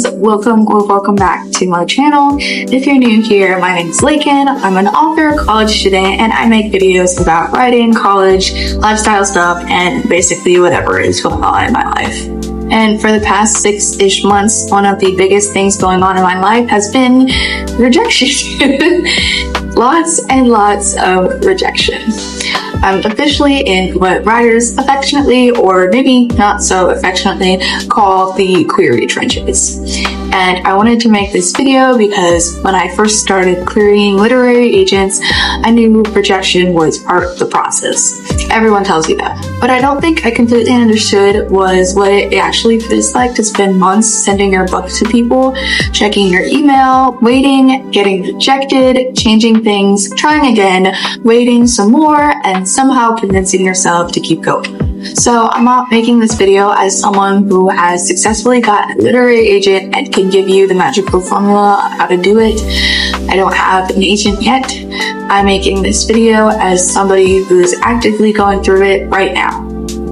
friends, welcome or welcome back to my channel. If you're new here, my name is Laykin. I'm an author, college student, and I make videos about writing, college, lifestyle stuff, and basically whatever is going on in my life. And for the past 6-ish months, one of the biggest things going on in my life has been rejection. Lots and lots of rejection. I'm officially in what writers affectionately, or maybe not so affectionately, call the query trenches. And I wanted to make this video because when I first started querying literary agents, I knew rejection was part of the process. Everyone tells you that. What I don't think I completely understood was what it actually feels like to spend months sending your book to people, checking your email, waiting, getting rejected, changing things, trying again, waiting some more, and somehow convincing yourself to keep going. So I'm not making this video as someone who has successfully got a literary agent and can give you the magical formula on how to do it. I don't have an agent yet. I'm making this video as somebody who is actively going through it right now.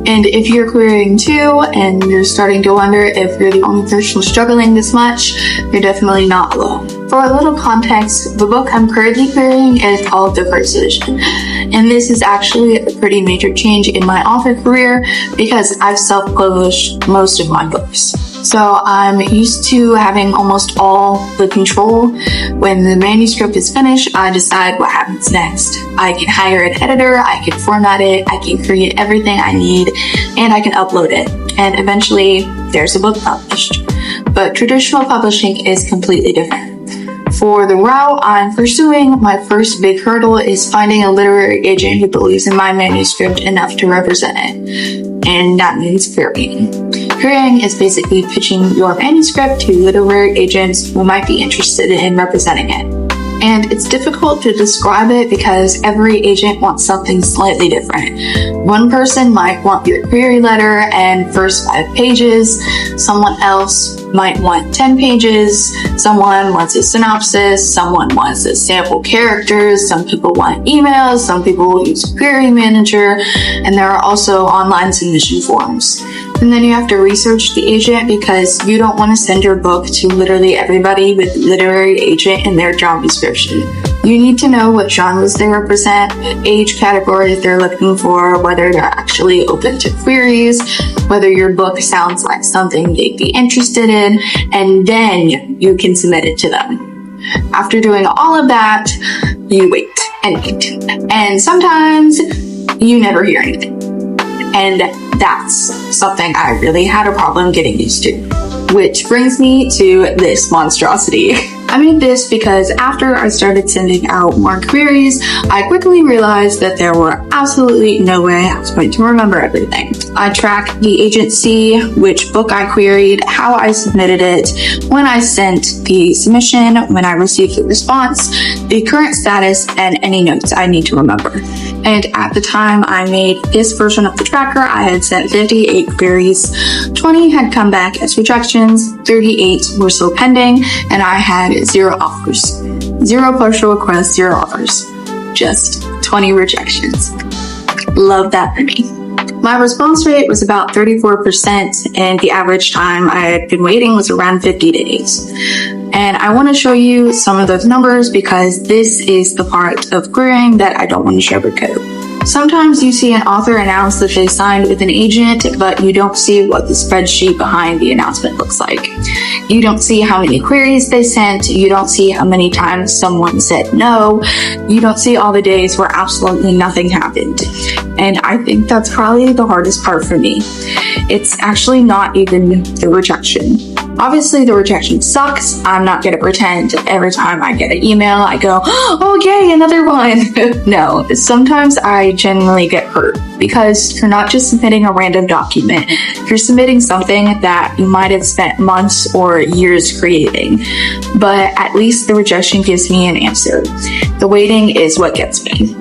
And if you're querying too, and you're starting to wonder if you're the only person struggling this much, you're definitely not alone. For a little context, the book I'm currently querying is called The First Edition. And this is actually a pretty major change in my author career because I've self-published most of my books. So I'm used to having almost all the control. When the manuscript is finished, I decide what happens next. I can hire an editor, I can format it, I can create everything I need, and I can upload it. And eventually, there's a book published. But traditional publishing is completely different. For the route I'm pursuing, my first big hurdle is finding a literary agent who believes in my manuscript enough to represent it. And that means querying. Querying is basically pitching your manuscript to literary agents who might be interested in representing it. And it's difficult to describe it because every agent wants something slightly different. One person might want your query letter and first 5 pages. Someone else might want 10 pages. Someone wants a synopsis. Someone wants a sample characters. Some people want emails. Some people use Query Manager. And there are also online submission forms. And then you have to research the agent because you don't want to send your book to literally everybody with literary agent in their job description. You need to know what genres they represent, what age categories they're looking for, whether they're actually open to queries, whether your book sounds like something they'd be interested in, and then you can submit it to them. After doing all of that, you wait and wait. And sometimes you never hear anything. And that's something I really had a problem getting used to. Which brings me to this monstrosity. I made this because after I started sending out more queries, I quickly realized that there were absolutely no way I was going to remember everything. I tracked the agency, which book I queried, how I submitted it, when I sent the submission, when I received the response, the current status, and any notes I need to remember. And at the time I made this version of the tracker, I had sent 58 queries. 20 had come back as rejections, 38 were still pending, and I had 0 offers. 0 partial requests, 0 offers. Just 20 rejections. Love that for me. My response rate was about 34%, and the average time I had been waiting was around 50 days. And I want to show you some of those numbers because this is the part of querying that I don't want to sugarcoat. Sometimes you see an author announce that they signed with an agent, but you don't see what the spreadsheet behind the announcement looks like. You don't see how many queries they sent. You don't see how many times someone said no. You don't see all the days where absolutely nothing happened. And I think that's probably the hardest part for me. It's actually not even the rejection. Obviously, the rejection sucks. I'm not going to pretend every time I get an email, I go, oh, yay, another one. No, sometimes I genuinely get hurt because you're not just submitting a random document. You're submitting something that you might have spent months or years creating. But at least the rejection gives me an answer. The waiting is what gets me.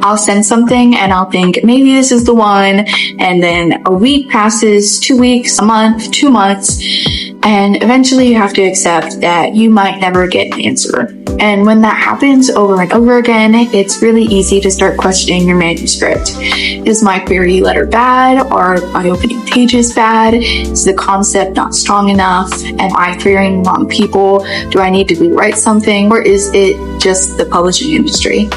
I'll send something and I'll think maybe this is the one, and then a week passes, 2 weeks, a month, 2 months, and eventually you have to accept that you might never get an answer. And when that happens over and over again, it's really easy to start questioning your manuscript. Is my query letter bad? Are my opening pages bad? Is the concept not strong enough? Am I querying the wrong people? Do I need to rewrite something? Or is it just the publishing industry?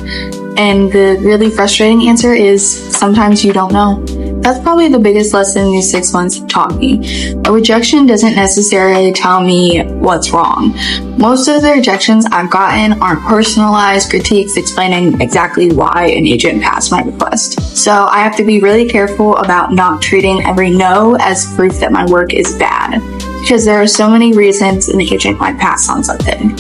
And the really frustrating answer is sometimes you don't know. That's probably the biggest lesson these 6 months have taught me. A rejection doesn't necessarily tell me what's wrong. Most of the rejections I've gotten aren't personalized critiques explaining exactly why an agent passed my request. So I have to be really careful about not treating every no as proof that my work is bad, because there are so many reasons an agent might pass on something.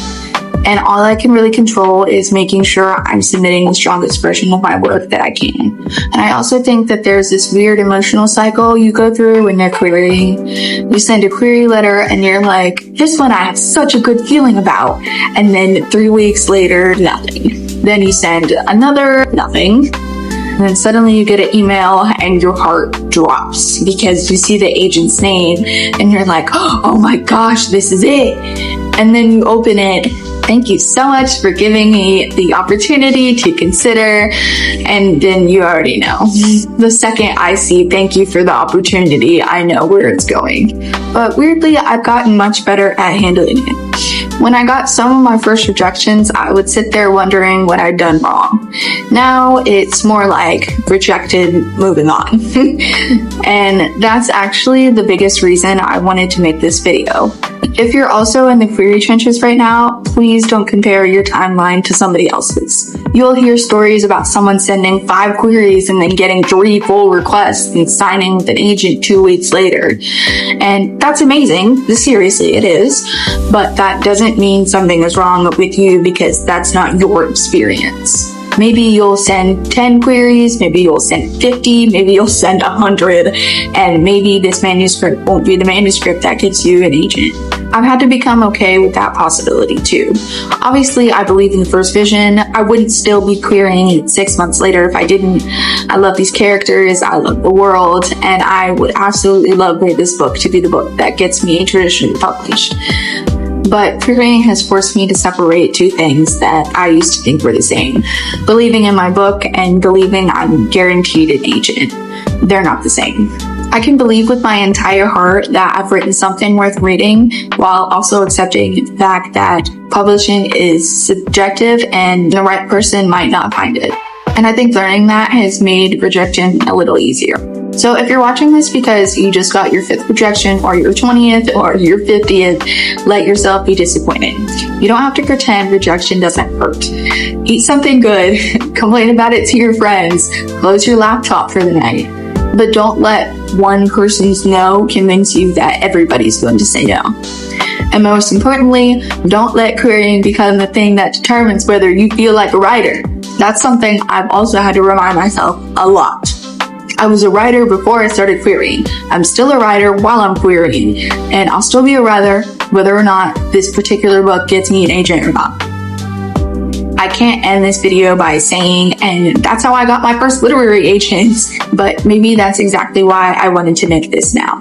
And all I can really control is making sure I'm submitting the strongest version of my work that I can. And I also think that there's this weird emotional cycle you go through when you're querying. You send a query letter and you're like, this one I have such a good feeling about. And then 3 weeks later, nothing. Then you send another, nothing. And then suddenly you get an email and your heart drops because you see the agent's name and you're like, oh my gosh, this is it. And then you open it. Thank you so much for giving me the opportunity to consider. And then you already know. The second I see thank you for the opportunity, I know where it's going. But weirdly, I've gotten much better at handling it. When I got some of my first rejections, I would sit there wondering what I'd done wrong. Now it's more like rejected, moving on. And that's actually the biggest reason I wanted to make this video. If you're also in the query trenches right now, please don't compare your timeline to somebody else's. You'll hear stories about someone sending 5 queries and then getting 3 full requests and signing with an agent 2 weeks later. And that's amazing. Seriously, it is. But that doesn't mean something is wrong with you because that's not your experience. Maybe you'll send 10 queries, maybe you'll send 50, maybe you'll send 100, and maybe this manuscript won't be the manuscript that gets you an agent. I've had to become okay with that possibility too. Obviously, I believe in the first vision. I wouldn't still be querying it 6 months later if I didn't. I love these characters, I love the world, and I would absolutely love for this book to be the book that gets me traditionally published. But querying has forced me to separate 2 things that I used to think were the same. Believing in my book and believing I'm guaranteed an agent. They're not the same. I can believe with my entire heart that I've written something worth reading while also accepting the fact that publishing is subjective and the right person might not find it. And I think learning that has made rejection a little easier. So if you're watching this because you just got your 5th rejection or your 20th or your 50th, let yourself be disappointed. You don't have to pretend rejection doesn't hurt. Eat something good, complain about it to your friends, close your laptop for the night. But don't let one person's no convince you that everybody's going to say no. And most importantly, don't let querying become the thing that determines whether you feel like a writer. That's something I've also had to remind myself a lot. I was a writer before I started querying. I'm still a writer while I'm querying. And I'll still be a writer whether or not this particular book gets me an agent or not. I can't end this video by saying, and that's how I got my first literary agents, but maybe that's exactly why I wanted to make this now.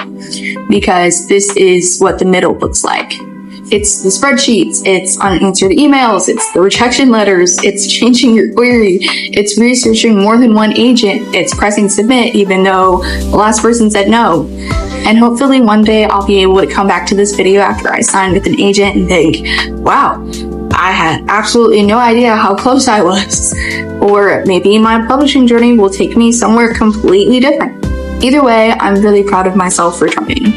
Because this is what the middle looks like. It's the spreadsheets, it's unanswered emails, it's the rejection letters, it's changing your query, it's researching more than one agent, it's pressing submit even though the last person said no. And hopefully one day I'll be able to come back to this video after I sign with an agent and think, wow, I had absolutely no idea how close I was. Or maybe my publishing journey will take me somewhere completely different. Either way, I'm really proud of myself for trying.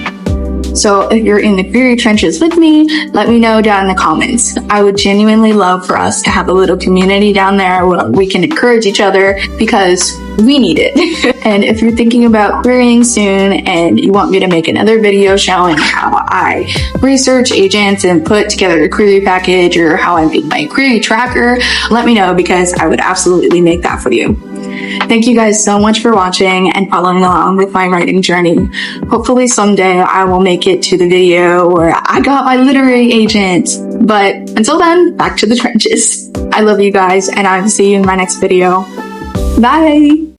So if you're in the query trenches with me, let me know down in the comments. I would genuinely love for us to have a little community down there where we can encourage each other because we need it. And if you're thinking about querying soon and you want me to make another video showing how I research agents and put together a query package or how I make my query tracker, let me know because I would absolutely make that for you. Thank you guys so much for watching and following along with my writing journey. Hopefully someday I will make it to the video where I got my literary agent. But until then, back to the trenches. I love you guys and I will see you in my next video. Bye!